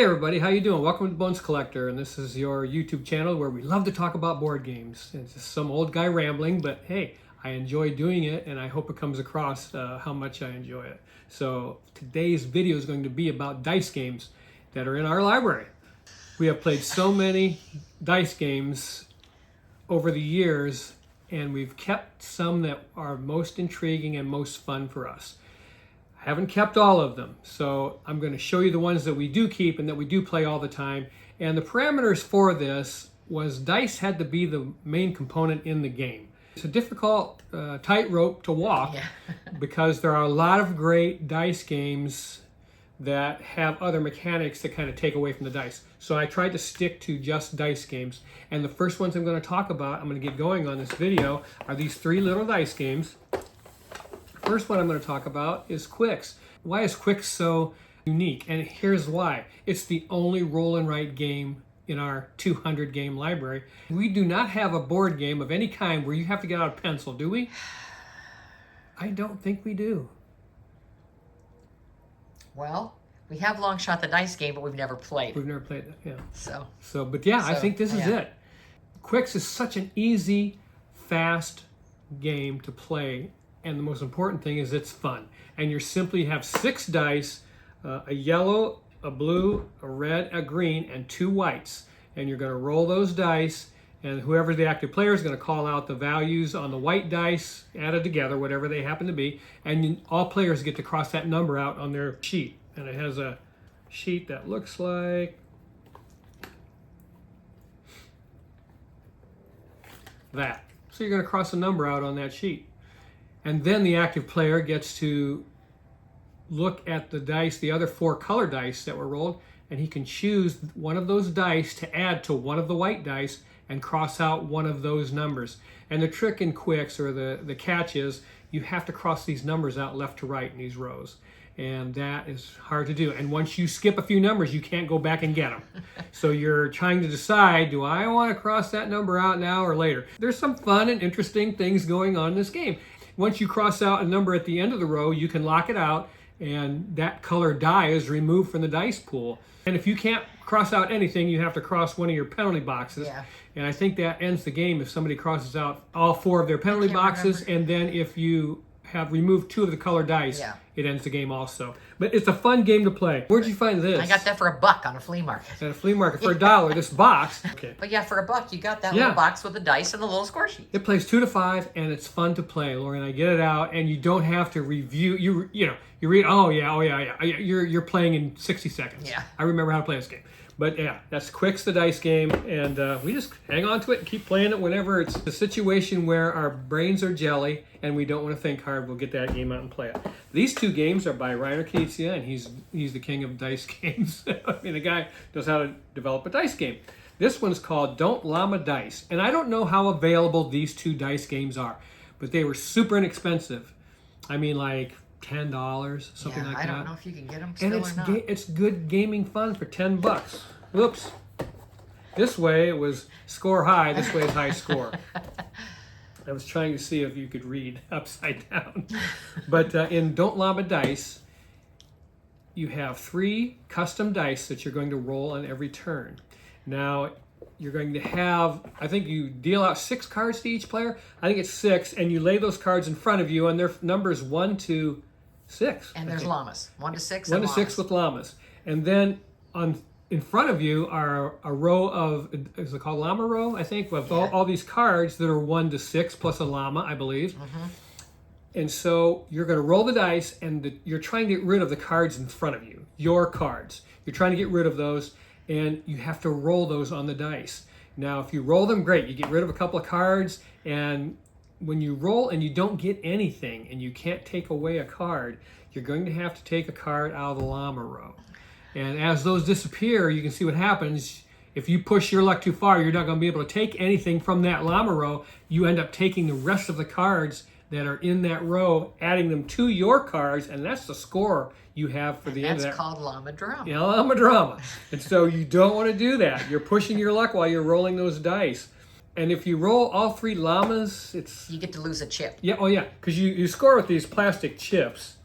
Hey everybody, how you doing? Welcome to Bones Collector, and this is your YouTube channel where we love to talk about board games. It's just some old guy rambling, but hey, I enjoy doing it, and I hope it comes across how much I enjoy it. So today's video is going to be about dice games that are in our library. We have played so many dice games over the years, and we've kept some that are most intriguing and most fun for us. I haven't kept all of them, so I'm going to show you the ones that we do keep and that we do play all the time. And the parameters for this was dice had to be the main component in the game. It's a difficult tightrope to walk because there are a lot of great dice games that have other mechanics that kind of take away from the dice. So I tried to stick to just dice games. And the first ones I'm going to talk about, I'm going to get going on this video, are these three little dice games. First one I'm going to talk about is Quicks. Why is Quicks so unique? And here's why. It's the only roll and write game in our 200 game library. We do not have a board game of any kind where you have to get out a pencil, do we? I don't think we do. Well, we have Long Shot the Dice game, but we've never played. We've never played that, yeah. I think this is it. Quicks is such an easy, fast game to play. And the most important thing is it's fun. And you simply have 6 dice, a yellow, a blue, a red, a green, and 2 whites. And you're going to roll those dice, and whoever the active player is going to call out the values on the white dice, added together, whatever they happen to be. And all players get to cross that number out on their sheet. And it has a sheet that looks like that. So you're going to cross a number out on that sheet. And then the active player gets to look at the dice, the other 4 color dice that were rolled, and he can choose one of those dice to add to one of the white dice and cross out one of those numbers. And the trick in Quicks, or the catch, is you have to cross these numbers out left to right in these rows. And that is hard to do. And once you skip a few numbers, you can't go back and get them. So you're trying to decide, do I want to cross that number out now or later? There's some fun and interesting things going on in this game. Once you cross out a number at the end of the row, you can lock it out, and that color die is removed from the dice pool. And if you can't cross out anything, you have to cross one of your penalty boxes. Yeah. And I think that ends the game if somebody crosses out all 4 of their penalty boxes, and then if you have removed 2 of the color dice, it ends the game also. But it's a fun game to play. Where'd you find this? I got that for $1 on a flea market. At a flea market for $1, this box. Okay. But yeah, for $1, you got that little box with the dice and the little score sheet. It plays 2 to 5, and it's fun to play. Lori and I get it out, and you don't have to review. You read. Oh yeah. You're playing in 60 seconds. Yeah. I remember how to play this game. But yeah, that's Quicks the dice game, and we just hang on to it and keep playing it whenever it's a situation where our brains are jelly and we don't want to think hard. We'll get that game out and play it. These 2 games are by Reiner Knizia, and he's the king of dice games. I mean, the guy knows how to develop a dice game. This one's called Don't Llama Dice, and I don't know how available these 2 dice games are, but they were super inexpensive. I mean, like $10, something like that. I don't know if you can get them still or not. It's good gaming fun for $10. Whoops. This way it was score high, this way is high score. I was trying to see if you could read upside down. But in Don't Llama Dice, you have 3 custom dice that you're going to roll on every turn. Now, you're going to have, I think you deal out 6 cards to each player. I think it's 6, and you lay those cards in front of you, and their numbers 1 to 6. And there's llamas. 1 to 6. 1 to 6 with llamas. And then in front of you are a row of, is it called llama row, I think, with all these cards that are 1 to 6 plus a llama, I believe. Mm-hmm. And so you're going to roll the dice, and you're trying to get rid of the cards in front of you, your cards. You're trying to get rid of those, and you have to roll those on the dice. Now, if you roll them, great. You get rid of a couple of cards, and when you roll and you don't get anything and you can't take away a card, you're going to have to take a card out of the llama row. And as those disappear, you can see what happens. If you push your luck too far, you're not going to be able to take anything from that llama row. You end up taking the rest of the cards that are in that row, adding them to your cards, and that's the score you have for the end of that. That's called llama drama. Yeah, llama drama. And so you don't want to do that. You're pushing your luck while you're rolling those dice. And if you roll all 3 llamas, you get to lose a chip. Yeah, because you score with these plastic chips.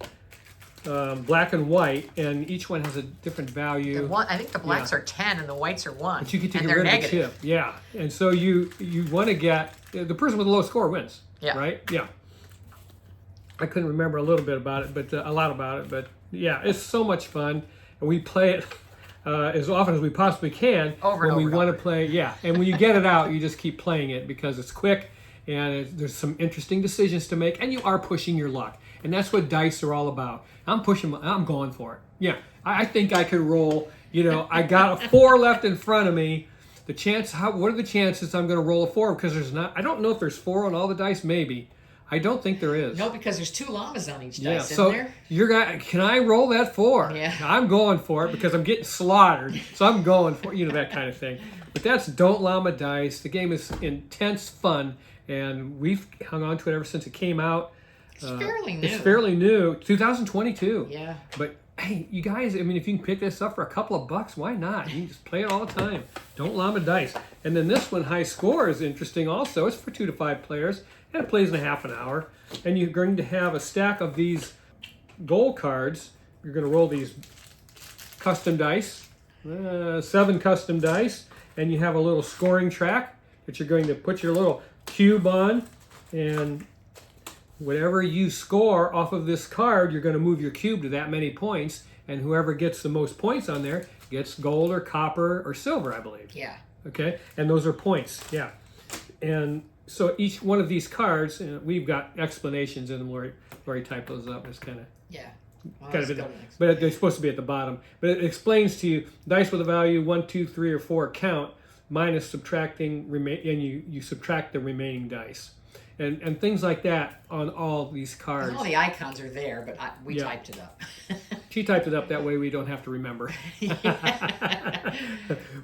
black and white, and each one has a different value. I think the blacks are 10 and the whites are 1. But you can take and a they're rid of the negative. chip. Yeah, and so you want to get the person with the low score wins. Yeah. Right. Yeah. I couldn't remember a little bit about it, but a lot about it. But yeah, it's so much fun, and we play it as often as we possibly can Over and when over we want to and over. play. Yeah, and when you get it out, you just keep playing it because it's quick, and there's some interesting decisions to make, and you are pushing your luck, and that's what dice are all about. I'm going for it. Yeah, I think I could roll. You know, I got a 4 left in front of me. The chance, what are the chances I'm going to roll a 4? Because there's not. I don't know if there's 4 on all the dice. Maybe. I don't think there is. No, because there's 2 llamas on each Yeah, dice, so isn't there? your guy, can I roll that 4? Yeah. I'm going for it because I'm getting slaughtered. So I'm going for that kind of thing. But that's Don't Llama Dice. The game is intense fun, and we've hung on to it ever since it came out. It's fairly new. It's fairly new, 2022. Yeah. But hey, you guys, I mean, if you can pick this up for a couple of bucks, why not? You can just play it all the time. Don't Llama Dice. And then this one, High Score, is interesting also. It's for 2 to 5 players, and it plays in a half an hour. And you're going to have a stack of these goal cards. You're going to roll these custom dice, 7 custom dice, and you have a little scoring track that you're going to put your little cube on, and whatever you score off of this card, you're going to move your cube to that many points, and whoever gets the most points on there gets gold or copper or silver, I believe. Yeah. Okay, and those are points, yeah. And so each one of these cards, we've got explanations in them where he typed those up. It's kind of Yeah. Well, kind let's of, go to the next but they're supposed to be at the bottom. But it explains to you dice with a value 1, 2, 3, or 4 count minus subtracting and you subtract the remaining dice. And things like that on all these cards. And all the icons are there, but we typed it up. She typed it up that way we don't have to remember.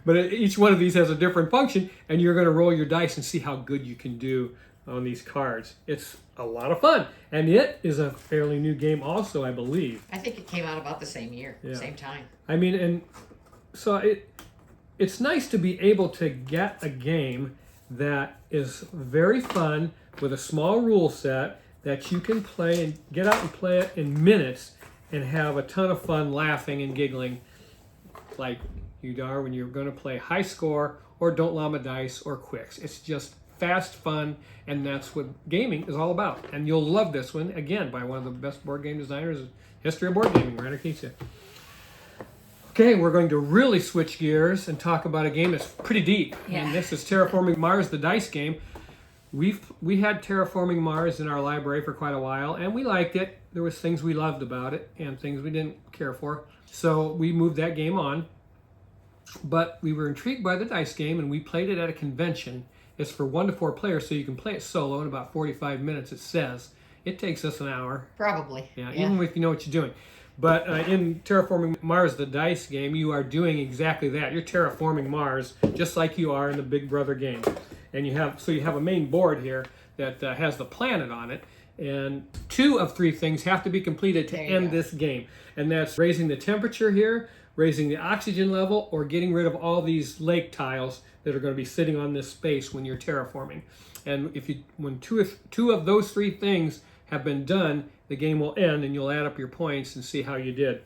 But each one of these has a different function, and you're going to roll your dice and see how good you can do on these cards. It's a lot of fun, and it is a fairly new game also, I believe. I think it came out about the same year, same time. I mean, and so it's nice to be able to get a game that is very fun with a small rule set that you can play and get out and play it in minutes and have a ton of fun laughing and giggling like you are when you're going to play High Score or Don't Llama Dice or Quicks. It's just fast fun, and that's what gaming is all about. And you'll love this one, again, by one of the best board game designers in history of board gaming, Rainer Keitsa. Okay, we're going to really switch gears and talk about a game that's pretty deep. Yeah. And this is Terraforming Mars, the dice game. We had Terraforming Mars in our library for quite a while, and we liked it. There was things we loved about it and things we didn't care for. So we moved that game on. But we were intrigued by the dice game, and we played it at a convention. It's for 1 to 4 players, so you can play it solo in about 45 minutes, it says. It takes us an hour. Probably. Yeah, even if you know what you're doing. But in Terraforming Mars, the dice game, you are doing exactly that. You're terraforming Mars, just like you are in the Big Brother game. And you have a main board here that has the planet on it. And 2 of 3 things have to be completed to end this game. And that's raising the temperature here, raising the oxygen level, or getting rid of all these lake tiles that are going to be sitting on this space when you're terraforming. And when two of those 3 things have been done, the game will end and you'll add up your points and see how you did.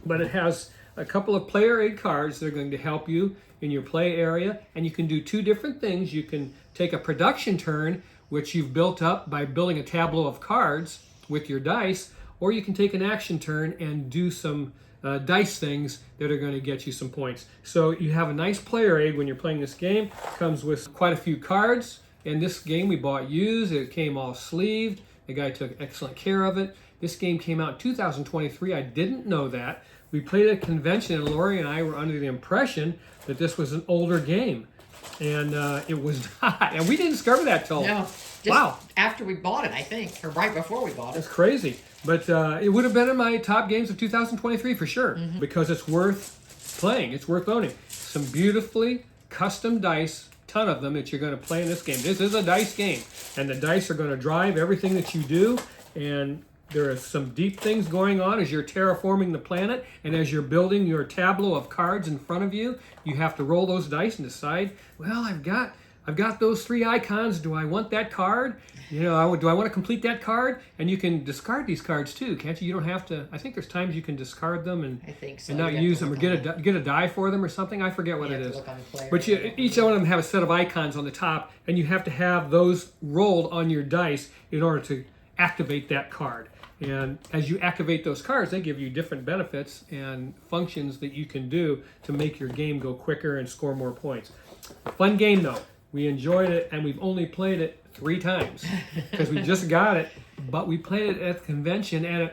But it has a couple of player aid cards that are going to help you in your play area, and you can do 2 different things. You can take a production turn, which you've built up by building a tableau of cards with your dice, or you can take an action turn and do some dice things that are going to get you some points. So you have a nice player aid when you're playing this game. Comes with quite a few cards. And this game we bought used. It came all sleeved. The guy took excellent care of it. This game came out in 2023. I didn't know that. We played at a convention, and Lori and I were under the impression that this was an older game. And it was not. And we didn't discover that till after we bought it, I think, or right before we bought it. That's crazy. But it would have been in my top games of 2023 for sure, because it's worth playing. It's worth owning. Some beautifully custom dice, ton of them that you're going to play in this game. This is a dice game, and the dice are going to drive everything that you do. And there are some deep things going on as you're terraforming the planet, and as you're building your tableau of cards in front of you. You have to roll those dice and decide, well, I've got I've got those 3 icons. Do I want that card? You know, do I want to complete that card? And you can discard these cards too, can't you? You don't have to. I think there's times you can discard them and, I think so. and not You have use to them, or look get a die for them or something. I forget what You it have to is. look on the player. But each one of them have a set of icons on the top, and you have to have those rolled on your dice in order to activate that card. And as you activate those cards, they give you different benefits and functions that you can do to make your game go quicker and score more points. Fun game though. We enjoyed it, and we've only played it 3 times because we just got it, but we played it at the convention, and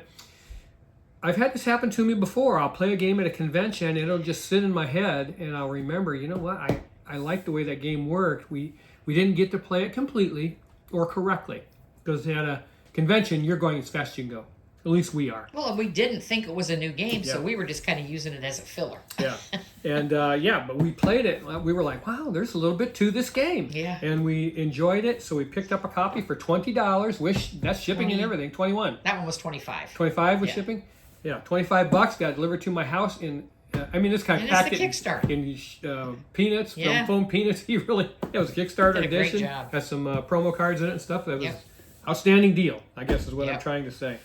I've had this happen to me before. I'll play a game at a convention, and it'll just sit in my head, and I'll remember, you know what, I like the way that game worked. We didn't get to play it completely or correctly, because at a convention, you're going as fast as you can go. At least we are. Well, we didn't think it was a new game, Yeah. so we were just kind of using it as a filler. Yeah. And but we played it. We were like, wow, there's a little bit to this game. Yeah. And we enjoyed it, so we picked up a copy for $20. That's shipping 20. and everything. 21. That one was 25. 25 was Yeah. shipping. Yeah, $25 got delivered to my house in. It's kind of And packed it's the Kickstarter. in peanuts, Yeah. foam peanuts. It was a Kickstarter Did a great edition. job. Has some promo cards in it and stuff. That was Yep. outstanding deal, I guess is what I'm Yep. trying to say.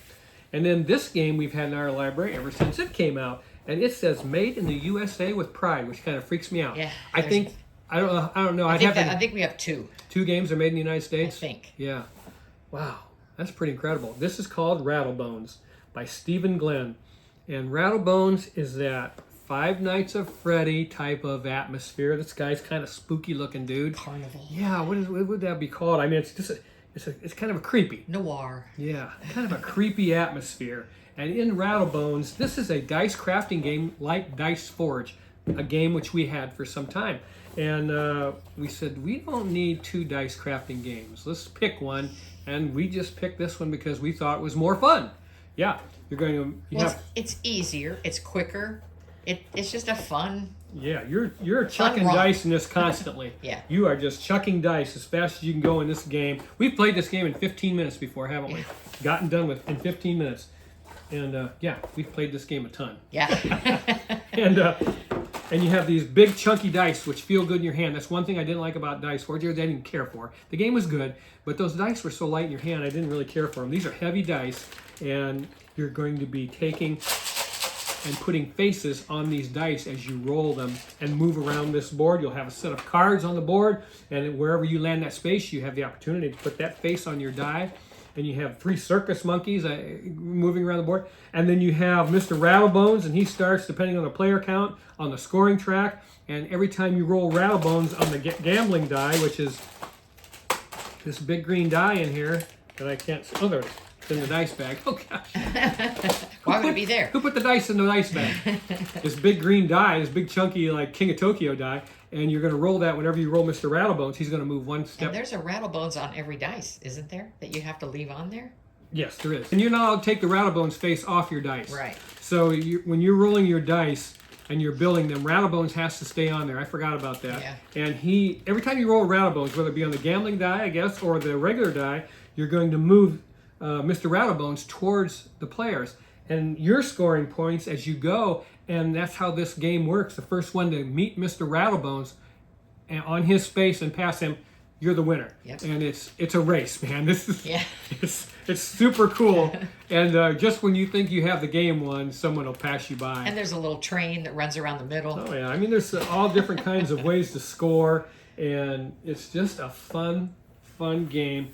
And then this game we've had in our library ever since it came out, and it says "Made in the USA with Pride," which kind of freaks me out. Yeah, I think I don't know. I I'd think, have to, I think we have 2. 2 games are made in the United States. I think. Yeah. Wow, that's pretty incredible. This is called Rattle Bones by Stephen Glenn, and Rattle Bones is that Five Nights at Freddy type of atmosphere. This guy's kind of spooky looking dude. Carnival. Yeah, what would that be called? I mean, it's kind of a creepy. Noir. Yeah, kind of a creepy atmosphere. And in Rattle Bones, this is a dice crafting game like Dice Forge, a game which we had for some time. And we said, we don't need 2 dice crafting games. Let's pick one. And we just picked this one because we thought it was more fun. Yeah, It's easier. It's quicker. It's just a fun. Yeah, you're chucking run. dice in this constantly. Yeah. You are just chucking dice as fast as you can go in this game. We've played this game in 15 minutes before, haven't we? Yeah. Gotten done with in 15 minutes. And we've played this game a ton. Yeah. And you have these big chunky dice which feel good in your hand. That's one thing I didn't like about Dice Forge. I didn't care for. The game was good, but those dice were so light in your hand, I didn't really care for them. These are heavy dice, and you're going to be taking and putting faces on these dice as you roll them and move around this board. You'll have a set of cards on the board, and wherever you land that space, you have the opportunity to put that face on your die. And you have 3 circus monkeys moving around the board. And then you have Mr. Rattle Bones, and he starts, depending on the player count, on the scoring track. And every time you roll Rattle Bones on the gambling die, which is this big green die in here that I can't see. Oh, there it is. It's in the dice bag. Oh, gosh. Why would it be there? Who put the dice in the dice bag? This big green die, this big chunky like King of Tokyo die, and you're going to roll that whenever you roll Mr. Rattle Bones. He's going to move one step. And there's a Rattle Bones on every dice, isn't there? That you have to leave on there? Yes, there is. And you're not allowed to take the Rattle Bones face off your dice. Right. So when you're rolling your dice and you're building them, Rattle Bones has to stay on there. I forgot about that. Yeah. And every time you roll Rattle Bones, whether it be on the gambling die, I guess, or the regular die, you're going to move Mr. Rattle Bones towards the players. And you're scoring points as you go, and that's how this game works. The first one to meet Mr. Rattle Bones and on his space and pass him, you're the winner. Yep. And it's a race, man. This is Yeah. it's super cool. And just when you think you have the game won, someone will pass you by. And there's a little train that runs around the middle. Oh yeah, I mean there's all different kinds of ways to score, and it's just a fun game.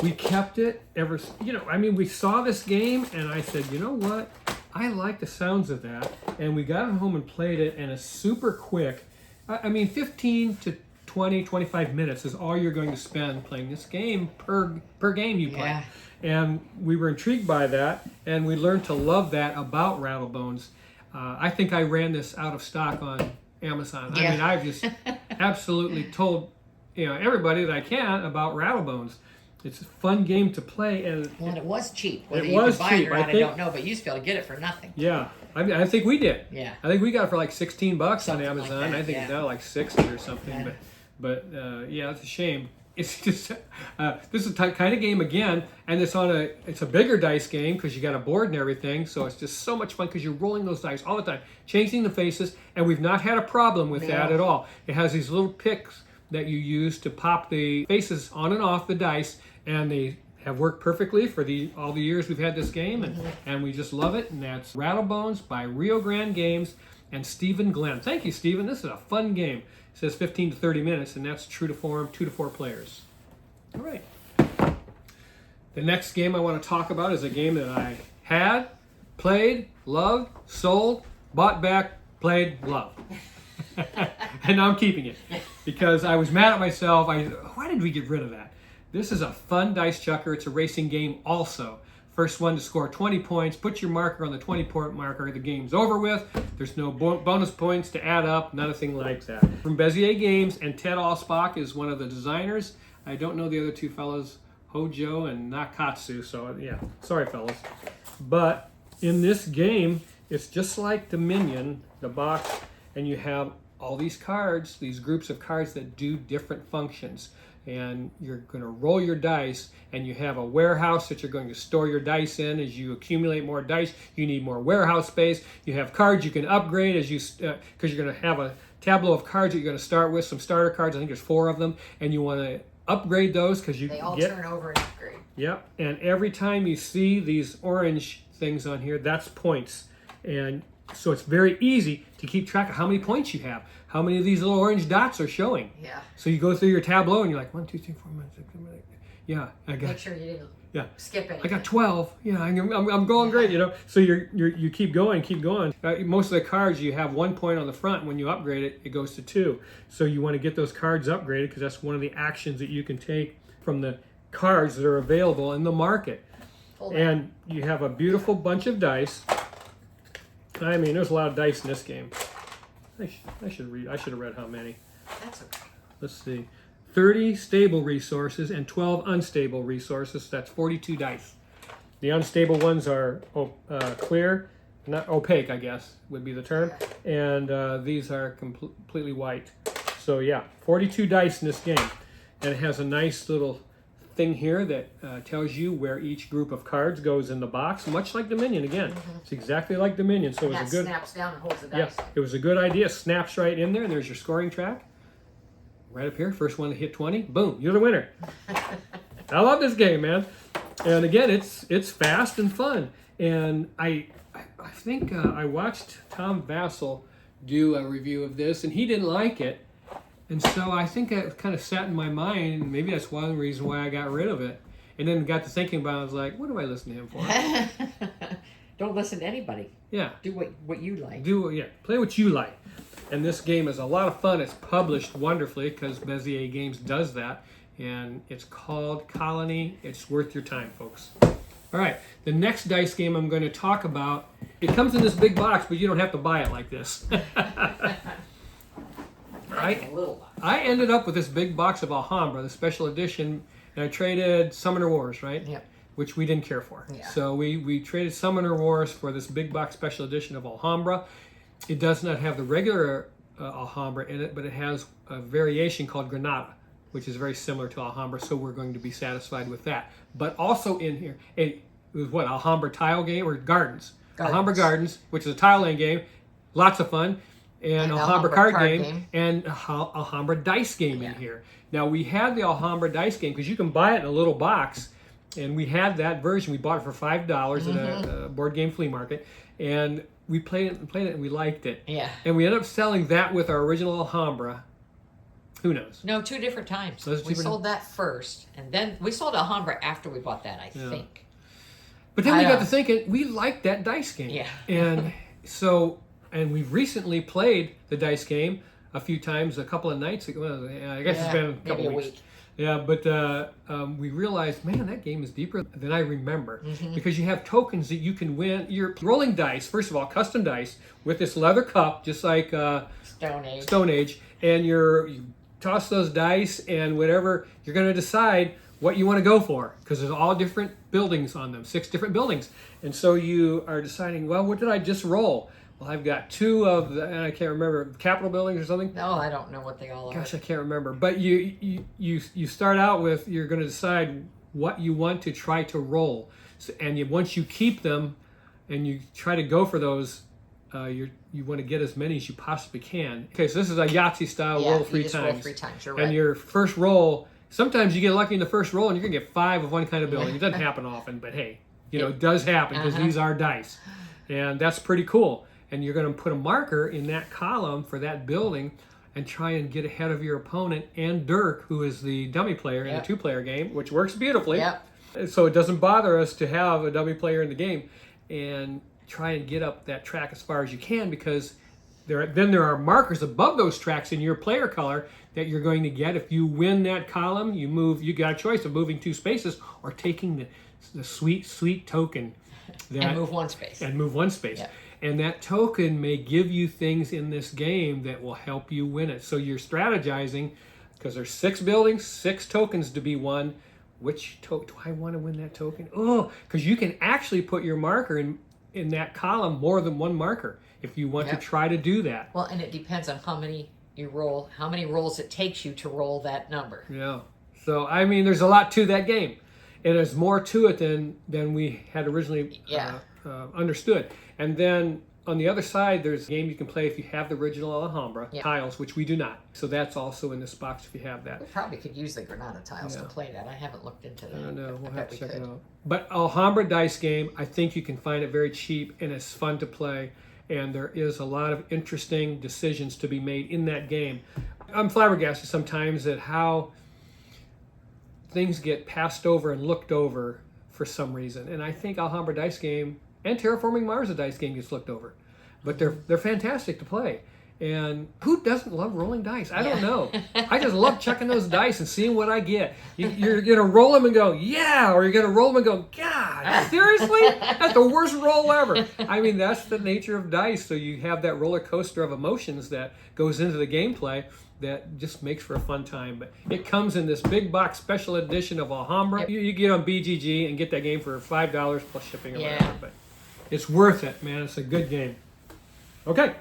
We kept it ever, we saw this game and I said, you know what? I like the sounds of that. And we got it home and played it, and it's super quick. 15 to 20, 25 minutes is all you're going to spend playing this game per game you play. Yeah. And we were intrigued by that, and we learned to love that about Rattle Bones. I think I ran this out of stock on Amazon. Yeah. I mean, I've just absolutely told everybody that I can about Rattle Bones. It's a fun game to play, and Well, it was cheap. Whether It you was could buy cheap, it or I not, I think. don't know, but you used to be able to get it for nothing. yeah, I think we did. Yeah. I think we got it for like $16 on Something like Amazon. that, I think yeah. it's now like 60 or something. Yeah. But it's a shame. It's just this is the kind of game again, and it's a bigger dice game because you got a board and everything. So it's just so much fun because you're rolling those dice all the time, changing the faces, and we've not had a problem with that No. at all. It has these little picks that you use to pop the faces on and off the dice, and they have worked perfectly for all the years we've had this game, and we just love it. And that's Rattle Bones by Rio Grande Games and Stephen Glenn. Thank you, Stephen. This is a fun game. It says 15 to 30 minutes, and that's true to form, 2 to 4 players. All right. The next game I want to talk about is a game that I had, played, loved, sold, bought back, played, loved. And now I'm keeping it because I was mad at myself. Why did we get rid of that? This is a fun dice chucker. It's a racing game also. First one to score 20 points. Put your marker on the 20-point marker. The game's over with. There's no bonus points to add up. Nothing like that. From Bezier Games, and Ted Alspach is one of the designers. I don't know the other two fellas, Hojo and Nakatsu. So yeah, sorry fellas. But in this game, it's just like Dominion, the box, and you have all these cards, these groups of cards that do different functions. And you're going to roll your dice, and you have a warehouse that you're going to store your dice in. As you accumulate more dice, you need more warehouse space. You have cards you can upgrade as you because you're going to have a tableau of cards that you're going to start with, some starter cards. I think there's 4 of them, and you want to upgrade those because they all turn over and upgrade. Yep, and every time you see these orange things on here, that's points. And so it's very easy to keep track of how many points you have. How many of these little orange dots are showing? Yeah. So you go through your tableau and you're like 1, 2, 3, 4, 5, 6, 7, 8. Yeah, I got. Make sure you didn't skip anything. I got 12. Yeah, I'm going great. You know. So you keep going. Most of the cards you have 1 point on the front. When you upgrade it, it goes to 2. So you want to get those cards upgraded because that's one of the actions that you can take from the cards that are available in the market. And you have a beautiful bunch of dice. I mean, there's a lot of dice in this game. I should have read how many. That's okay. Let's see. 30 stable resources and 12 unstable resources. That's 42 dice. The unstable ones are clear, not opaque, I guess would be the term. And these are completely white. So yeah, 42 dice in this game. And it has a nice little thing here that tells you where each group of cards goes in the box, much like Dominion again. It's exactly like Dominion. So it was a good snaps down and holds the dice. Yeah, it was a good idea. Snaps right in there, and there's your scoring track. Right up here, first one to hit 20, boom, you're the winner. I love this game, man. And again, it's fast and fun. And I think I watched Tom Vassell do a review of this, and he didn't like it. And so I think it kind of sat in my mind, and maybe that's one reason why I got rid of it. And then got to thinking about it, I was like, what do I listen to him for? Don't listen to anybody. Yeah. Do what you like. Play what you like. And this game is a lot of fun. It's published wonderfully because Bezier Games does that. And it's called Colony. It's worth your time, folks. All right, the next dice game I'm going to talk about, it comes in this big box, but you don't have to buy it like this. I ended up with this big box of Alhamra, the special edition, and I traded Summoner Wars, right? Yep. Which we didn't care for. Yeah. So we traded Summoner Wars for this big box special edition of Alhamra. It does not have the regular Alhamra in it, but it has a variation called Granada, which is very similar to Alhambra, so we're going to be satisfied with that. But also in here, it was what, Alhambra tile game or Gardens? Alhambra Gardens, which is a tile laying game, lots of fun, and Alhambra card game, and Alhambra dice game in here. Now we had the Alhambra dice game because you can buy it in a little box, and we had that version. We bought it for $5 at a board game flea market, and we played it and we liked it. Yeah. And we ended up selling that with our original Alhambra. Who knows? No, 2 different times. So we sold that first, and then we sold Alhambra after we bought that, I think. But then we got to thinking, we liked that dice game. Yeah. And so, and we've recently played the dice game a few times, a couple of nights ago. Well, I guess it's been a couple of weeks. Yeah, but we realized, man, that game is deeper than I remember. Because you have tokens that you can win. You're rolling dice, first of all, custom dice, with this leather cup, just like Stone Age. And you toss those dice, and whatever, you're going to decide what you want to go for. Because there's all different buildings on them, 6 different buildings. And so you are deciding, well, what did I just roll? Well, I've got 2 of the, and I can't remember, Capitol buildings or something. No, I don't know what they all are. Gosh, I can't remember. But you start out with, you're going to decide what you want to try to roll. So, and once you keep them and you try to go for those you want to get as many as you possibly can. Okay, so this is a Yahtzee style roll three times. Roll 3 times. You're right. And your first roll, sometimes you get lucky in the first roll and you're gonna get 5 of one kind of building. It doesn't happen often, but hey, it does happen because these are dice, and that's pretty cool. And you're gonna put a marker in that column for that building and try and get ahead of your opponent and Dirk, who is the dummy player in the 2-player game, which works beautifully. So it doesn't bother us to have a dummy player in the game, and try and get up that track as far as you can, because there are markers above those tracks in your player color that you're going to get. If you win that column, you got a choice of moving 2 spaces or taking the sweet token and move 1 space. And that token may give you things in this game that will help you win it. So you're strategizing, because there's 6 buildings, 6 tokens to be won. Which token do I want to win that token? Oh, because you can actually put your marker in that column, more than 1 marker, if you want to try to do that. Well, and it depends on how many you roll, how many rolls it takes you to roll that number. Yeah. So I mean, there's a lot to that game, and there's more to it than we had originally understood. And then on the other side, there's a game you can play if you have the original Alhamra tiles, which we do not. So that's also in this box if you have that. We probably could use the Granada tiles to play that. I haven't looked into that. I don't know. We'll have to check it out. But Alhamra dice game, I think you can find it very cheap, and it's fun to play. And there is a lot of interesting decisions to be made in that game. I'm flabbergasted sometimes at how things get passed over and looked over for some reason. And I think Alhamra dice game and Terraforming Mars, a dice game, gets looked over. But they're fantastic to play. And who doesn't love rolling dice? I don't know. I just love checking those dice and seeing what I get. You're going to roll them and go, yeah, or you're going to roll them and go, God, seriously? That's the worst roll ever. I mean, that's the nature of dice. So you have that roller coaster of emotions that goes into the gameplay that just makes for a fun time. But it comes in this big box special edition of Alhamra. You get on BGG and get that game for $5 plus shipping or whatever. But it's worth it, man. It's a good game. Okay.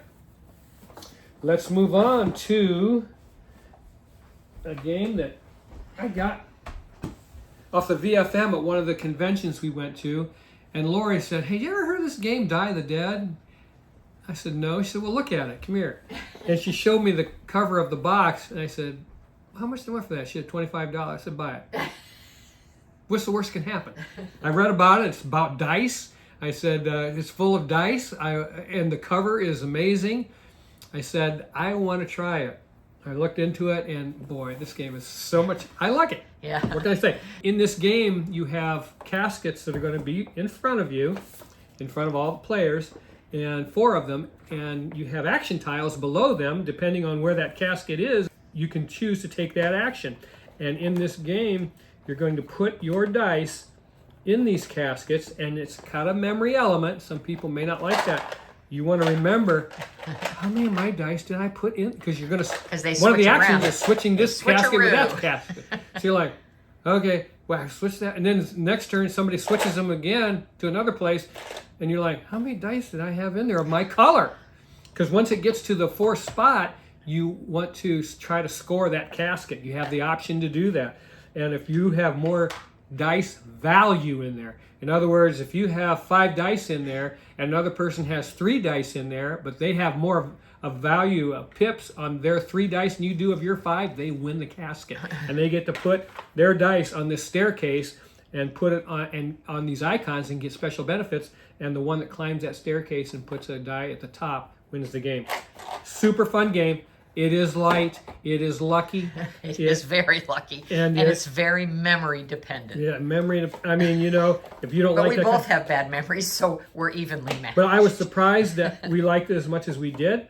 Let's move on to a game that I got off the VFM at one of the conventions we went to. And Lori said, hey, you ever heard of this game, Die the Dead? I said, no. She said, well, look at it. Come here. And she showed me the cover of the box. And I said, how much do I want for that? She had $25. I said, buy it. What's the worst can happen? I read about it. It's about dice. I said, it's full of dice. And the cover is amazing. I said, I want to try it. I looked into it, and boy, this game is so much. I like it. Yeah. What can I say? In this game, you have caskets that are going to be in front of you, in front of all the players, and 4 of them, and you have action tiles below them. Depending on where that casket is, you can choose to take that action. And in this game, you're going to put your dice in these caskets, and it's got a memory element. Some people may not like that. You want to remember, how many of my dice did I put in? Because you're going to... One of the actions is switching this casket with that casket. So you're like, okay, well, switch that. And then next turn, somebody switches them again to another place. And you're like, how many dice did I have in there of my color? Because once it gets to the 4th spot, you want to try to score that casket. You have the option to do that. And if you have more dice value in there, in other words, if you have 5 dice in there and another person has 3 dice in there, but they have more of value of pips on their 3 dice than you do of your 5, they win the casket. And they get to put their dice on this staircase and put it on these icons and get special benefits. And the one that climbs that staircase and puts a die at the top wins the game. Super fun game. It is light. It is lucky. It is very lucky. And it's very memory dependent. Yeah, memory. I mean, you know, if you don't but like we that... both have bad memories, so we're evenly matched. But I was surprised that we liked it as much as we did.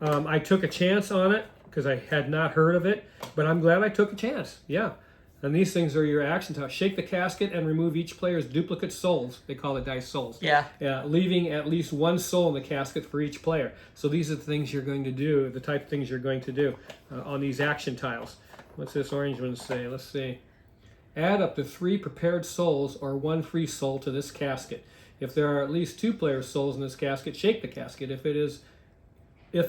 I took a chance on it because I had not heard of it. But I'm glad I took a chance. Yeah. And these things are your action tiles. Shake the casket and remove each player's duplicate souls. They call it dice souls. Yeah. Leaving at least 1 soul in the casket for each player. So these are the things you're going to do, the type of things you're going to do on these action tiles. What's this orange one say? Let's see. Add up to 3 prepared souls or 1 free soul to this casket. If there are at least 2 players' souls in this casket, shake the casket. If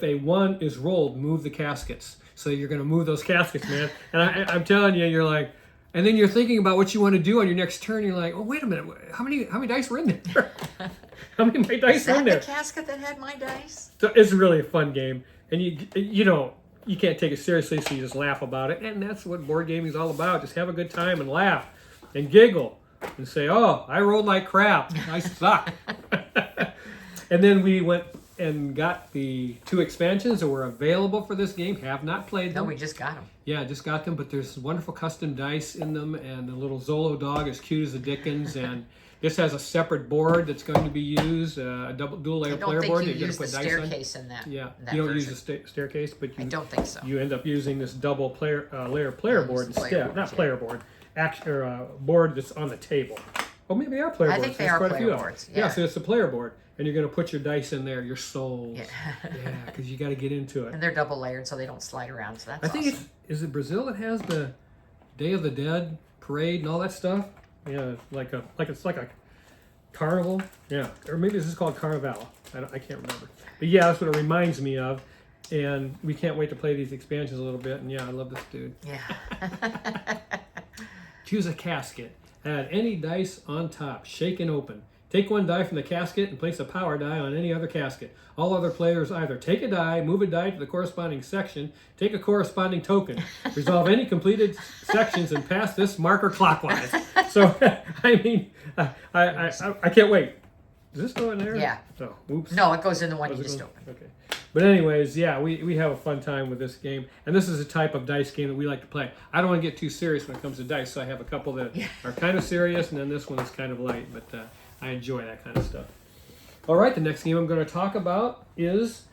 a 1 is rolled, move the caskets. So you're going to move those caskets, man. And I'm telling you, you're like, And then you're thinking about what you want to do on your next turn. You're like, oh, wait a minute. How many dice were in there? How many of my dice were in there? Is that the casket that had my dice? So it's really a fun game. And you can't take it seriously, so you just laugh about it. And that's what board gaming is all about. Just have a good time and laugh and giggle and say, oh, I rolled like crap. I suck. And then we went and got the 2 expansions that were available for this game. Have not played them. No, we just got them. Yeah, just got them, but there's wonderful custom dice in them, and the little Zolo dog is cute as the dickens, and this has a separate board that's going to be used, a dual layer player board. I don't think you use the staircase in that. Yeah, that you don't version. use the staircase, but I don't think so. you end up using this double layer player board instead. Not player board, board that's on the table. Oh, maybe they are player boards. I think they are player boards. Yeah, so it's a player board, and you're going to put your dice in there, your souls. Yeah, because you got to get into it. And they're double layered, so they don't slide around. So that's I think awesome. is it Brazil that has the Day of the Dead parade and all that stuff? Yeah, it's like a carnival. Yeah, or maybe this is called Carnival. I can't remember. But yeah, that's what it reminds me of. And we can't wait to play these expansions a little bit. And yeah, I love this dude. Yeah. Choose a casket. Add any dice on top. Shake and open. Take 1 die from the casket and place a power die on any other casket. All other players either take a die, move a die to the corresponding section, take a corresponding token, resolve any completed sections, and pass this marker clockwise. So, I mean, I can't wait. Does this go in there? Yeah. Oh, oops. No, it goes in the one you just opened. Okay. But anyways, yeah, we have a fun time with this game. And this is a type of dice game that we like to play. I don't want to get too serious when it comes to dice, so I have a couple that are kind of serious, and then this one is kind of light. But I enjoy that kind of stuff. All right, the next game I'm going to talk about is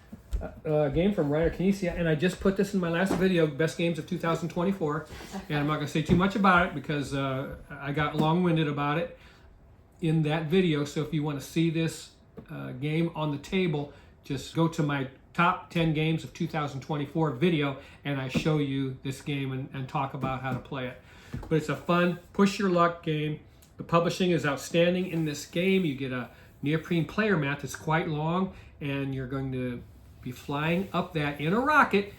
a game from Reiner Knizia, and I just put this in my last video, Best Games of 2024, and I'm not going to say too much about it because I got long-winded about it in that video. So if you want to see this game on the table, just go to my top 10 games of 2024 video, and I show you this game and talk about how to play it. But it's a fun, push your luck game. The publishing is outstanding in this game. You get a neoprene player mat that's quite long, and you're going to be flying up that in a rocket,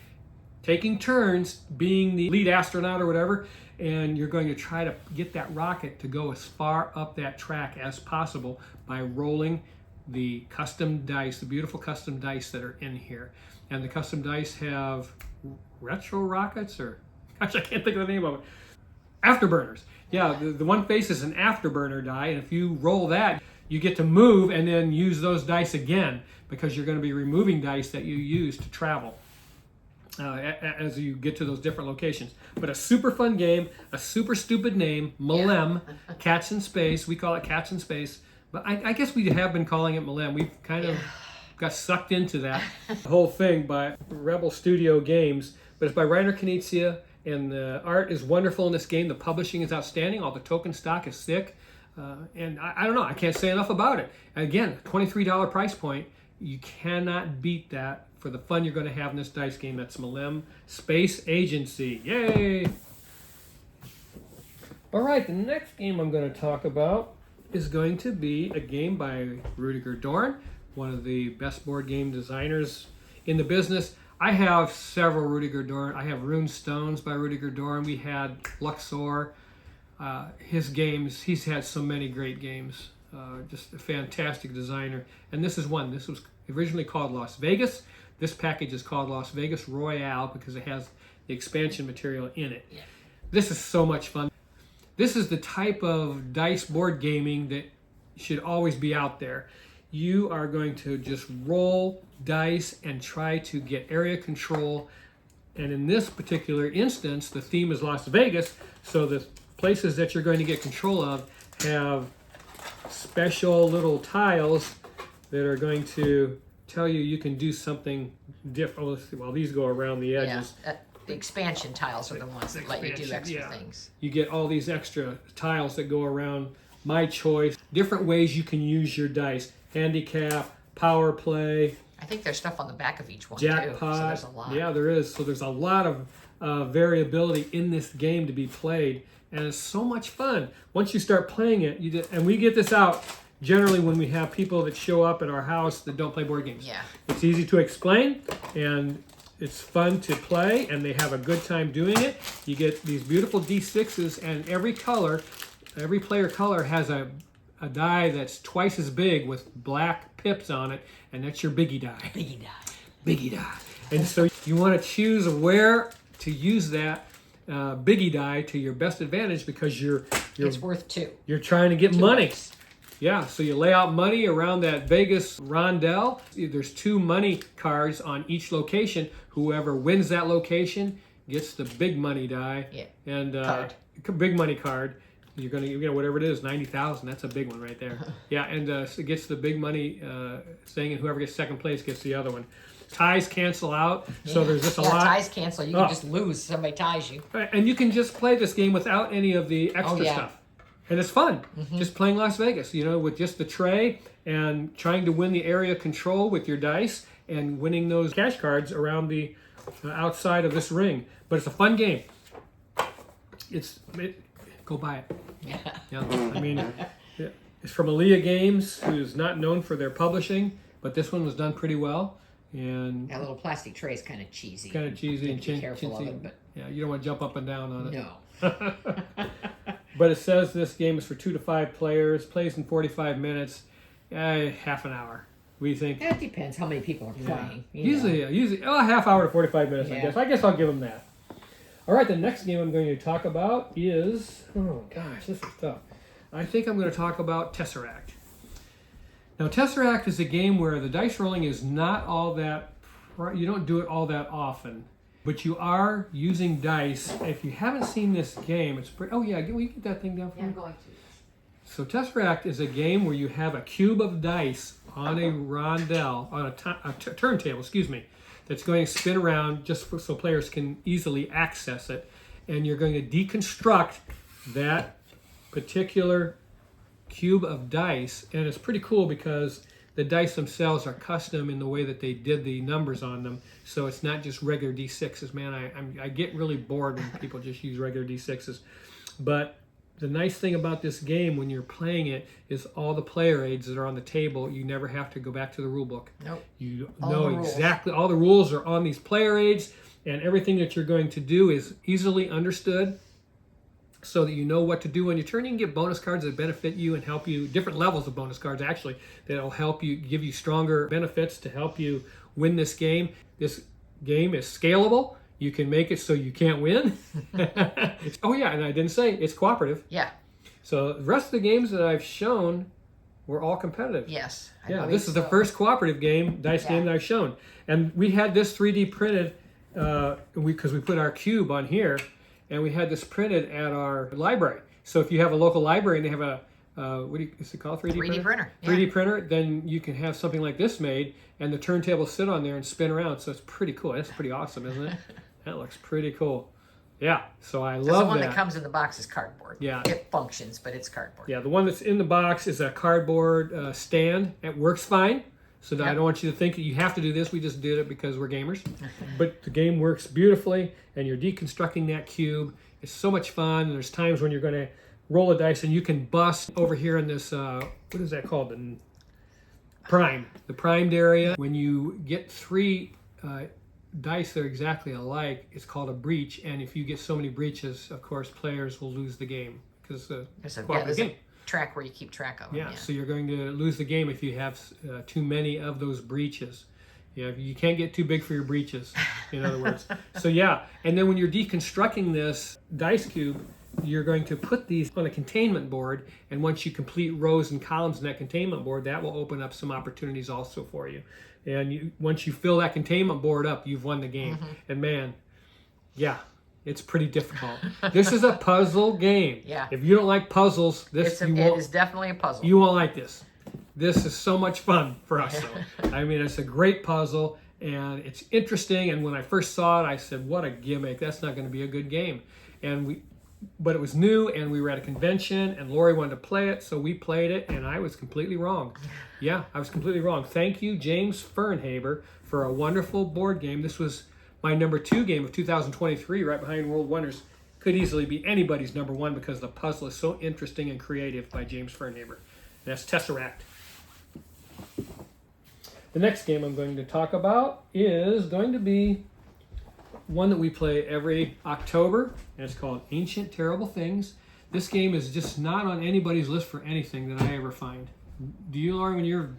taking turns being the lead astronaut or whatever, and you're going to try to get that rocket to go as far up that track as possible by rolling the custom dice, the beautiful custom dice that are in here. And the custom dice have retro rockets, or gosh, I can't think of the name of it. Afterburners. Yeah, the one face is an afterburner die, and if you roll that, you get to move and then use those dice again because you're going to be removing dice that you use to travel as you get to those different locations. But a super fun game, a super stupid name, Malem, Cats in Space. We call it Cats in Space, but I guess we have been calling it Malem. We've kind of got sucked into that whole thing by Rebel Studio Games, but it's by Reiner Knizia. And the art is wonderful in this game. The publishing is outstanding. All the token stock is thick. And I don't know. I can't say enough about it. Again, $23 price point. You cannot beat that for the fun you're going to have in this dice game. That's Malem Space Agency. Yay! All right, the next game I'm going to talk about is going to be a game by Rudiger Dorn, one of the best board game designers in the business. I have several Rudiger Dorn. I have Rune Stones by Rudiger Dorn. We had Luxor. His games, he's had so many great games. Just a fantastic designer. And this is one. This was originally called Las Vegas. This package is called Las Vegas Royale because it has the expansion material in it. Yeah. This is so much fun. This is the type of dice board gaming that should always be out there. You are going to just roll dice and try to get area control. And in this particular instance, the theme is Las Vegas, so the places that you're going to get control of have special little tiles that are going to tell you can do something different. Oh, let's see. Well, these go around the edges. Yeah. The expansion tiles are the ones that let you do extra things. You get all these extra tiles that go around. My choice. Different ways you can use your dice. Handicap, power play. I think there's stuff on the back of each one jackpot. too. So there's a lot. Yeah, there is. So there's a lot of variability in this game to be played, and it's so much fun. Once you start playing it, and we get this out generally when we have people that show up at our house that don't play board games. Yeah. It's easy to explain, and it's fun to play, and they have a good time doing it. You get these beautiful D6s, and every player color has a die that's twice as big with black pips on it, and that's your biggie die. Biggie die. Biggie die. And so you want to choose where to use that biggie die to your best advantage, because It's worth 2. you're trying to get money. Bucks. Yeah, so you lay out money around that Vegas rondelle. There's 2 money cards on each location. Whoever wins that location gets the big money die. Yeah. And Card. big money card. You're gonna whatever it is, 90,000. That's a big one right there. Yeah, and so it gets the big money thing, and whoever gets second place gets the other one. Ties cancel out, so there's just a lot. Ties cancel. You can just lose. Somebody ties you. And you can just play this game without any of the extra stuff. And it's fun, just playing Las Vegas, with just the tray and trying to win the area control with your dice and winning those cash cards around the outside of this ring. But it's a fun game. Go buy it. Yeah. I mean, it's from Aaliyah Games, who's not known for their publishing, but this one was done pretty well. And that little plastic tray is kind of cheesy. Kind of cheesy and be careful of it, but yeah, you don't want to jump up and down on it. No. But it says this game is for 2 to 5 players, plays in 45 minutes, half an hour. What do you think? It depends how many people are playing. Usually a half hour to 45 minutes, I guess. I guess I'll give them that. All right, the next game I'm going to talk about is, oh gosh, this is tough. I think I'm going to talk about Tesseract. Now, Tesseract is a game where the dice rolling is not all that, you don't do it all that often, but you are using dice. If you haven't seen this game, it's pretty, will you get that thing down for me? I'm going to. So Tesseract is a game where you have a cube of dice on a rondelle, on a turntable, that's going to spin around just so players can easily access it. And you're going to deconstruct that particular cube of dice. And it's pretty cool because the dice themselves are custom in the way that they did the numbers on them. So it's not just regular D6s. Man, I get really bored when people just use regular D6s. But the nice thing about this game when you're playing it is all the player aids that are on the table, you never have to go back to the rule book. Nope. You know exactly, all the rules are on these player aids, and everything that you're going to do is easily understood so that you know what to do on your turn. You can get bonus cards that benefit you and help you, different levels of bonus cards actually, that'll help you, give you stronger benefits to help you win this game. This game is scalable. You can make it so you can't win. Oh yeah, and I didn't say it's cooperative. Yeah. So the rest of the games that I've shown were all competitive. Yes. This is the first cooperative dice game that I've shown. And we had this 3D printed because we put our cube on here, and we had this printed at our library. So if you have a local library and they have a is it called 3D printer? 3D printer, then you can have something like this made, and the turntable sit on there and spin around. So it's pretty cool. That's pretty awesome, isn't it? That looks pretty cool. Yeah, so I love that. The one that comes in the box is cardboard. Yeah. It functions, but it's cardboard. Yeah, the one that's in the box is a cardboard stand. It works fine. So I don't want you to think that you have to do this. We just did it because we're gamers. But the game works beautifully, and you're deconstructing that cube. It's so much fun. And there's times when you're going to roll a dice, and you can bust over here in this, what is that called? The primed area. When you get 3 dice that are exactly alike, it's called a breach. And if you get so many breaches, of course, players will lose the game because it's a cooperative game. Track where you keep track of them. Yeah, so you're going to lose the game if you have too many of those breaches. You can't get too big for your breaches, in other words. So yeah, and then when you're deconstructing this dice cube, you're going to put these on a containment board, and once you complete rows and columns in that containment board, that will open up some opportunities also for you. And once you fill that containment board up, you've won the game. And man, yeah, it's pretty difficult. This is a puzzle game. Yeah. If you don't like puzzles, it is definitely a puzzle. You won't like this. This is so much fun for us, though. I mean, it's a great puzzle, and it's interesting. And when I first saw it, I said, what a gimmick. That's not going to be a good game. But it was new, and we were at a convention, and Lori wanted to play it, so we played it, and I was completely wrong. Yeah, I was completely wrong. Thank you, James Fernhaber, for a wonderful board game. This was my number 2 game of 2023, right behind World Wonders. Could easily be anybody's number 1 because the puzzle is so interesting and creative by James Fernhaber. That's Tesseract. The next game I'm going to talk about is going to be one that we play every October, and it's called Ancient Terrible Things. This game is just not on anybody's list for anything that I ever find. Do you, Lauren, when you're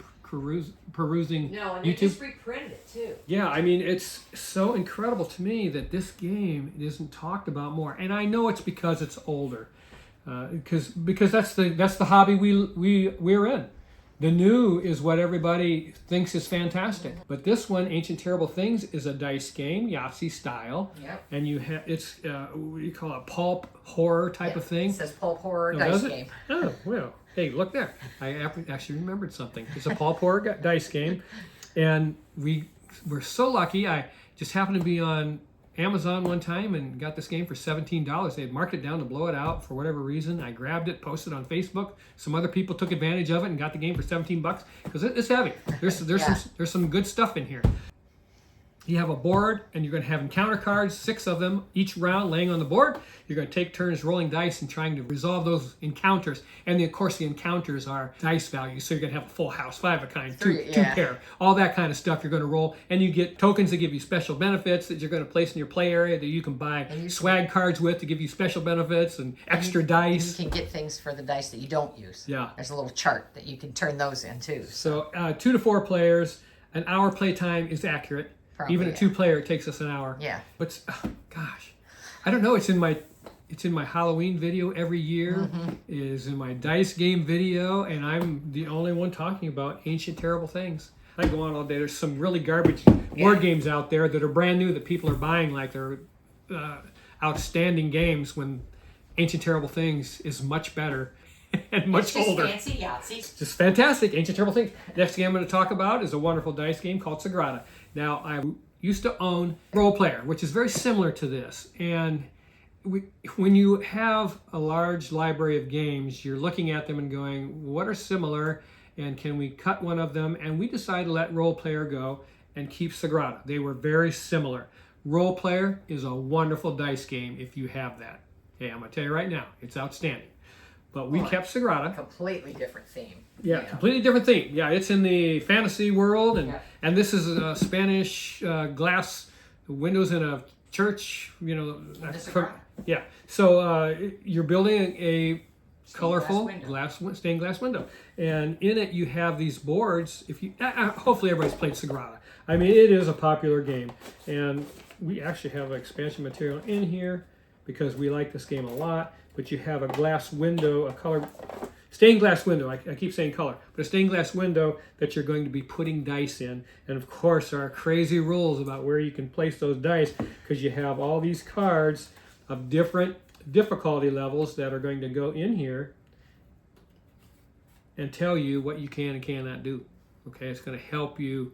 perusing No, and YouTube? they just reprinted it too. Yeah, I mean, it's so incredible to me that this game isn't talked about more. And I know it's because it's older, because that's the hobby we're in. The new is what everybody thinks is fantastic. But this one, Ancient Terrible Things, is a dice game, Yahtzee style. Yep. And you have what do you call it, pulp horror type of thing. It says pulp horror Oh, dice does it? game. Oh, well. Hey, look there. I actually remembered something. It's a pulp horror dice game. And we're so lucky. I just happened to be on Amazon one time and got this game for $17. They had marked it down to blow it out for whatever reason. I grabbed it, posted it on Facebook. Some other people took advantage of it and got the game for $17 because it's heavy. There's some good stuff in here. You have a board, and you're going to have encounter cards, 6 of them each round laying on the board. You're going to take turns rolling dice and trying to resolve those encounters. And then, of course, the encounters are dice values. So you're going to have a full house, 5 of a kind, two pair, all that kind of stuff you're going to roll. And you get tokens that give you special benefits that you're going to place in your play area that you can buy swag cards with to give you special benefits and extra dice. You can get things for the dice that you don't use. Yeah. There's a little chart that you can turn those in too. So 2 to 4 players, an hour play time is accurate. Probably, Even at 2-player, it takes us an hour. Yeah. But gosh, I don't know. It's in my Halloween video every year. It is in my dice game video, and I'm the only one talking about Ancient Terrible Things. I go on all day. There's some really garbage board games out there that are brand new that people are buying like they're outstanding games. When Ancient Terrible Things is much better and much older. It's just fancy Yahtzee. Just fantastic. Ancient Terrible Things. Next game I'm going to talk about is a wonderful dice game called Cigara. Now, I used to own Role Player, which is very similar to this. And when you have a large library of games, you're looking at them and going, what are similar? And can we cut one of them? And we decided to let Role Player go and keep Cigara. They were very similar. Role Player is a wonderful dice game if you have that. Hey, I'm going to tell you right now, it's outstanding. But we kept Cigara. Completely different theme. Yeah, completely different theme. Yeah, it's in the fantasy world, and this is a Spanish glass windows in a church. You know, yeah. So you're building a colorful stained glass window, and in it you have these boards. If you hopefully everybody's played Cigara. I mean, it is a popular game, and we actually have expansion material in here because we like this game a lot. But you have a glass window, a color, stained glass window. I keep saying color, but a stained glass window that you're going to be putting dice in. And of course, there are crazy rules about where you can place those dice because you have all these cards of different difficulty levels that are going to go in here and tell you what you can and cannot do. Okay, it's going to help you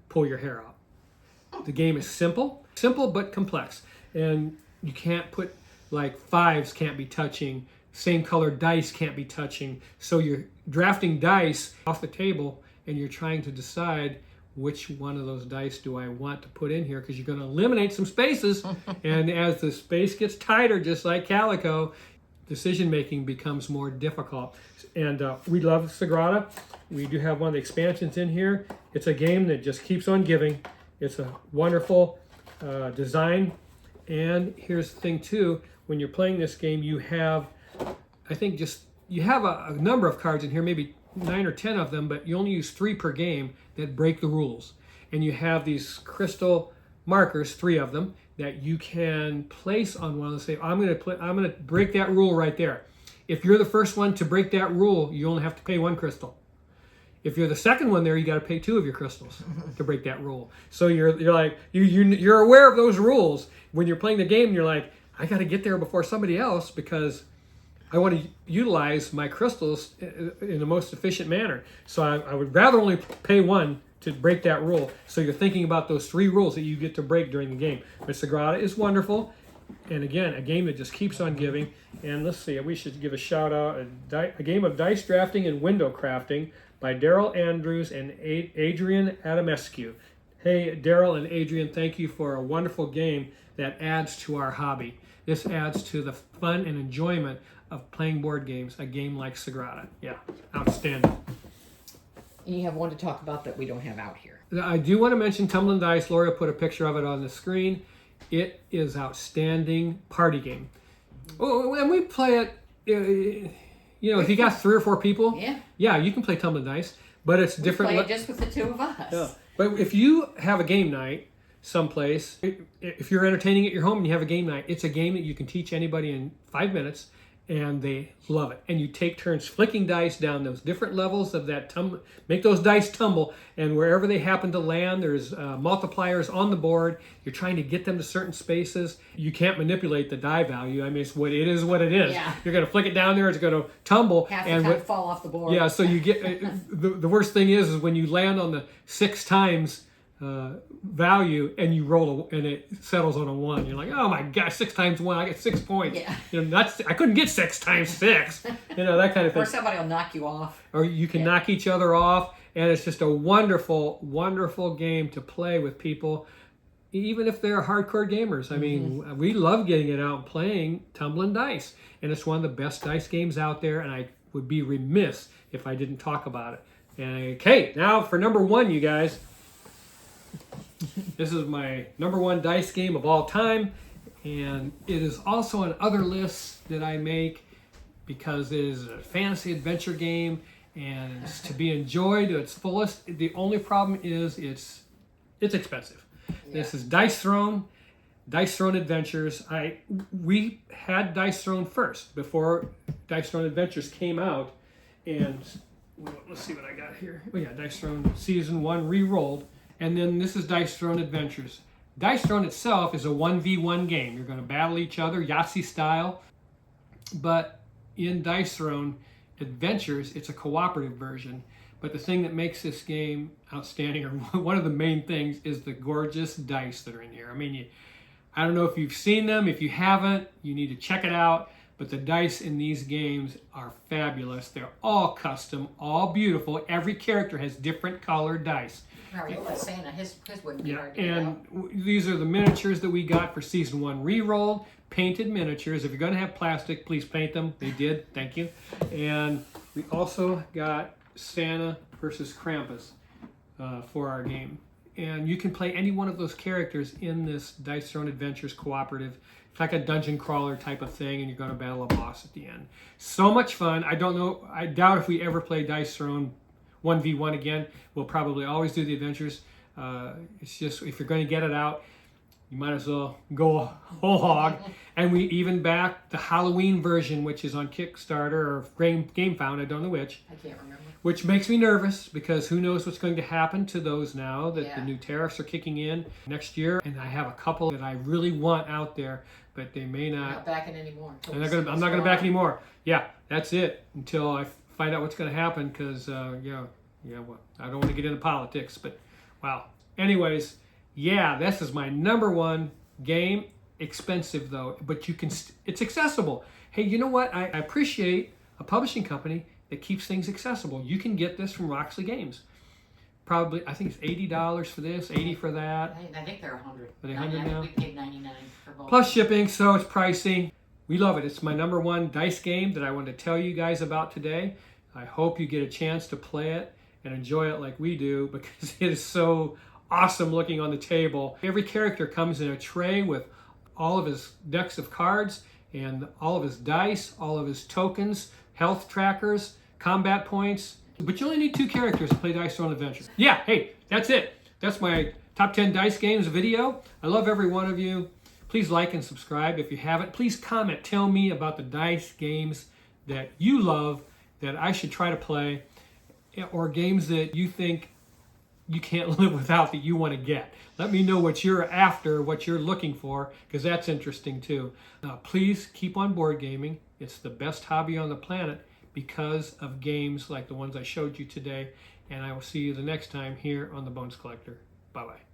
pull your hair out. The game is simple but complex, and you can't put. Like 5s can't be touching, same color dice can't be touching. So you're drafting dice off the table and you're trying to decide which one of those dice do I want to put in here because you're going to eliminate some spaces. And as the space gets tighter, just like Calico, decision making becomes more difficult. And we love Cigara. We do have one of the expansions in here. It's a game that just keeps on giving. It's a wonderful design. And here's the thing too, when you're playing this game, you have, you have a number of cards in here, maybe 9 or 10 of them, but you only use 3 per game that break the rules. And you have these crystal markers, 3 of them, that you can place on one and say, I'm gonna break that rule right there. If you're the first one to break that rule, you only have to pay 1 crystal. If you're the second one there, you got to pay 2 of your crystals to break that rule. So you're like you're aware of those rules when you're playing the game. You're like, I got to get there before somebody else because I want to utilize my crystals in the most efficient manner. So I would rather only pay 1 to break that rule. So you're thinking about those 3 rules that you get to break during the game. But Cigara is wonderful. And again, a game that just keeps on giving. And let's see, we should give a shout out, a game of dice drafting and window crafting by Daryl Andrews and Adrian Adamescu. Hey, Daryl and Adrian, thank you for a wonderful game that adds to our hobby. This adds to the fun and enjoyment of playing board games, a game like Cigara. Yeah, outstanding. And you have one to talk about that we don't have out here. I do want to mention Tumblin Dice. Laura put a picture of it on the screen. It is outstanding party game. Oh, and we play it, if you got 3 or 4 people, Yeah. you can play Tumblin Dice, but it's different. Play it just with the 2 of us. Yeah. But if you have a game night someplace, if you're entertaining at your home and you have a game night, it's a game that you can teach anybody in 5 minutes, and they love it. And you take turns flicking dice down those different levels of that make those dice tumble, and wherever they happen to land, there's multipliers on the board. You're trying to get them to certain spaces. You can't manipulate the die value. I mean, it's what it is. Yeah. You're going to flick it down there, it's going to tumble. Half the time fall off the board. Yeah, so you get the worst thing is when you land on the 6 times value and you roll and it settles on a 1. You're like, oh my gosh, 6 times 1, I get 6 points. Yeah. I couldn't get 6 times 6. That kind of thing. Or somebody will knock you off. Or you can knock each other off, and it's just a wonderful, wonderful game to play with people, even if they're hardcore gamers. I mean, we love getting it out and playing Tumblin Dice, and it's one of the best dice games out there, and I would be remiss if I didn't talk about it. And okay, now for number 1, you guys. This is my number 1 dice game of all time, and it is also on other lists that I make because it is a fantasy adventure game and it's to be enjoyed to its fullest. The only problem is it's expensive. Yeah. This is Dice Throne Adventures. We had Dice Throne first before Dice Throne Adventures came out, and let's see what I got here. Oh yeah, Dice Throne Season 1 re-rolled. And then this is Dice Throne Adventures. Dice Throne itself is a 1v1 game. You're going to battle each other, Yahtzee style. But in Dice Throne Adventures, it's a cooperative version. But the thing that makes this game outstanding, or one of the main things, is the gorgeous dice that are in here. I mean, I don't know if you've seen them. If you haven't, you need to check it out. But the dice in these games are fabulous. They're all custom, all beautiful. Every character has different colored dice. Santa, his wouldn't be hard to and these are the miniatures that we got for Season 1 re-rolled, painted miniatures. If you're going to have plastic, please paint them. They did, thank you. And we also got Santa versus Krampus for our game. And you can play any one of those characters in this Dice Throne Adventures cooperative. It's like a dungeon crawler type of thing, and you're going to battle a boss at the end. So much fun. I don't know, I doubt if we ever play Dice Throne 1v1 again. We'll probably always do the adventures. It's just, if you're going to get it out, you might as well go whole hog. And we even back the Halloween version, which is on Kickstarter or GameFound, I don't know which. I can't remember. Which makes me nervous because who knows what's going to happen to those now that the new tariffs are kicking in next year. And I have a couple that I really want out there, but they may not. Not backing anymore. I'm not going to back anymore. Yeah, that's it until I find out what's going to happen because, well, I don't want to get into politics, but wow. Anyways, yeah, this is my number 1 game. Expensive though, but you can. It's accessible. Hey, you know what? I appreciate a publishing company that keeps things accessible. You can get this from Roxley Games. Probably, I think it's $80 for this, $80 for that. I think they're $100. Are they $100 now? We paid $99 for both. Plus shipping, so it's pricey. We love it. It's my number 1 dice game that I wanted to tell you guys about today. I hope you get a chance to play it and enjoy it like we do because it is so awesome looking on the table. Every character comes in a tray with all of his decks of cards and all of his dice, all of his tokens, health trackers, combat points. But you only need 2 characters to play Dice Throne Adventures. Yeah, hey, that's it. That's my top 10 dice games video. I love every one of you. Please like and subscribe if you haven't. Please comment. Tell me about the dice games that you love that I should try to play, or games that you think you can't live without that you want to get. Let me know what you're after, what you're looking for, because that's interesting too. Please keep on board gaming. It's the best hobby on the planet because of games like the ones I showed you today. And I will see you the next time here on The Bones Collector. Bye-bye.